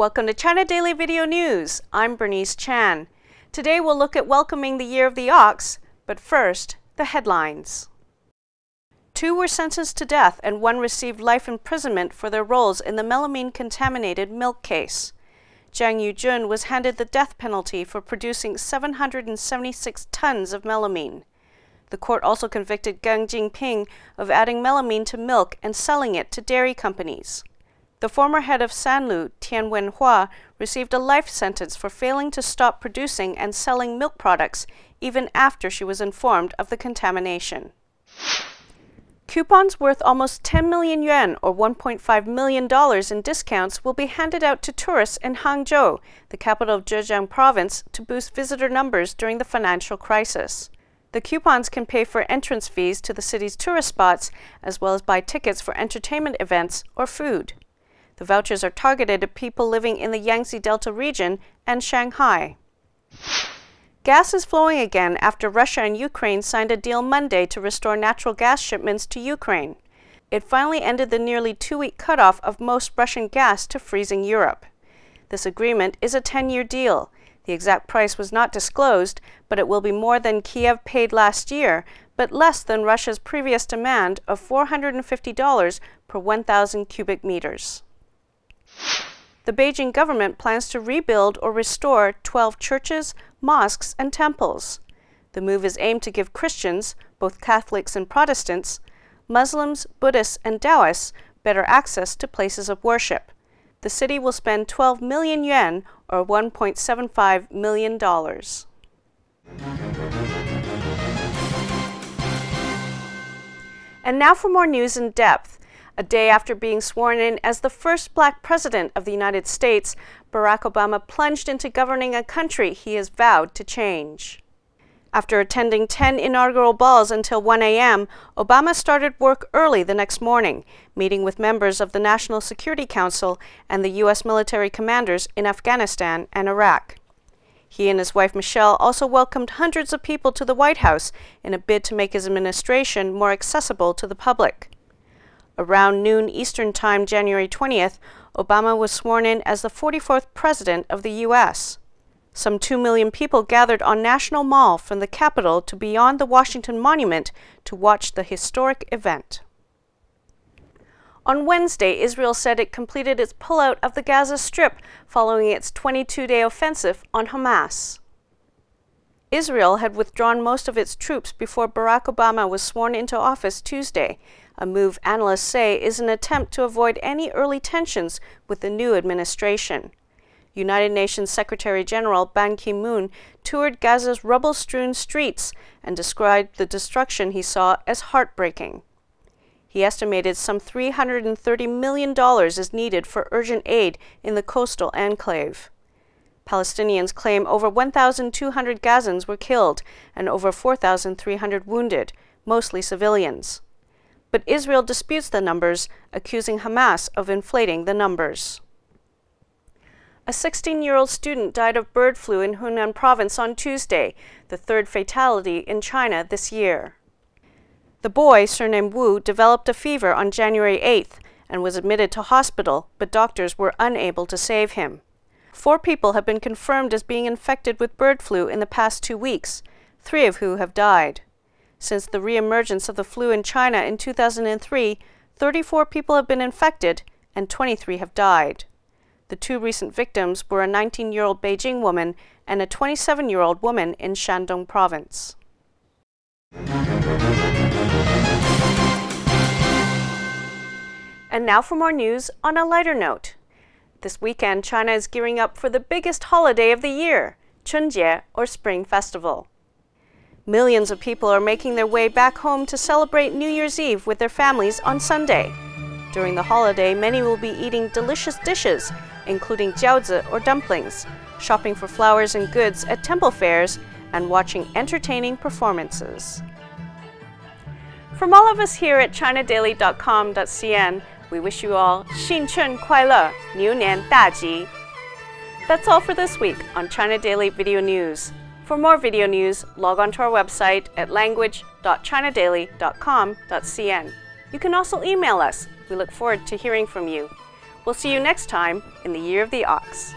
Welcome to China Daily Video News. I'm Bernice Chan. Today we'll look at welcoming the Year of the Ox, but first, the headlines. 2 were sentenced to death and 1 received life imprisonment for their roles in the melamine-contaminated milk case. Jan Yu-jun was handed the death penalty for producing 776 tons of melamine. The court also convicted Gang Jingping of adding melamine to milk and selling it to dairy companies. The former head of Sanlu, Tian Wenhua, received a life sentence for failing to stop producing and selling milk products even after she was informed of the contamination. Coupons worth almost 10 million yuan or $1.5 million in discounts will be handed out to tourists in Hangzhou, the capital of Zhejiang province, to boost visitor numbers during the financial crisis. The coupons can pay for entrance fees to the city's tourist spots, as well as buy tickets for entertainment events or food. The vouchers are targeted at people living in the Yangtze Delta region and Shanghai. Gas is flowing again after Russia and Ukraine signed a deal Monday to restore natural gas shipments to Ukraine. It finally ended the nearly 2-week cutoff of most Russian gas to freezing Europe. This agreement is a 10-year deal. The exact price was not disclosed, but it will be more than Kiev paid last year, but less than Russia's previous demand of $450 per 1,000 cubic meters. The Beijing government plans to rebuild or restore 12 churches, mosques, and temples. The move is aimed to give Christians, both Catholics and Protestants, Muslims, Buddhists, and Taoists better access to places of worship. The city will spend 12 million yuan or $1.75 million. And now for more news in depth. A day after being sworn in as the first black president of the United States, Barack Obama plunged into governing a country he has vowed to change. After attending 10 inaugural balls until 1 a.m., Obama started work early the next morning, meeting with members of the National Security Council and the U.S. military commanders in Afghanistan and Iraq. He and his wife Michelle also welcomed hundreds of people to the White House in a bid to make his administration more accessible to the public. Around noon Eastern Time, January 20th, Obama was sworn in as the 44th President of the U.S. Some 2 million people gathered on National Mall from the Capitol to beyond the Washington Monument to watch the historic event. On Wednesday, Israel said it completed its pullout of the Gaza Strip following its 22-day offensive on Hamas. Israel had withdrawn most of its troops before Barack Obama was sworn into office Tuesday, a move analysts say is an attempt to avoid any early tensions with the new administration. United Nations Secretary General Ban Ki-moon toured Gaza's rubble-strewn streets and described the destruction he saw as heartbreaking. He estimated some $330 million is needed for urgent aid in the coastal enclave. Palestinians claim over 1,200 Gazans were killed and over 4,300 wounded, mostly civilians. But Israel disputes the numbers, accusing Hamas of inflating the numbers. A 16-year-old student died of bird flu in Hunan province on Tuesday, the 3rd fatality in China this year. The boy, surnamed Wu, developed a fever on January 8th and was admitted to hospital, but doctors were unable to save him. 4 people have been confirmed as being infected with bird flu in the past 2 weeks, 3 of whom have died. Since the reemergence of the flu in China in 2003, 34 people have been infected and 23 have died. The 2 recent victims were a 19-year-old Beijing woman and a 27-year-old woman in Shandong province. And now for more news on a lighter note. This weekend, China is gearing up for the biggest holiday of the year, Chunjie, or Spring Festival. Millions of people are making their way back home to celebrate New Year's Eve with their families on Sunday. During the holiday, many will be eating delicious dishes, including jiaozi or dumplings, shopping for flowers and goods at temple fairs, and watching entertaining performances. From all of us here at ChinaDaily.com.cn, we wish you all 新春快乐, 牛年大吉. That's all for this week on China Daily Video News. For more video news, log on to our website at language.chinadaily.com.cn. You can also email us. We look forward to hearing from you. We'll see you next time in the Year of the Ox.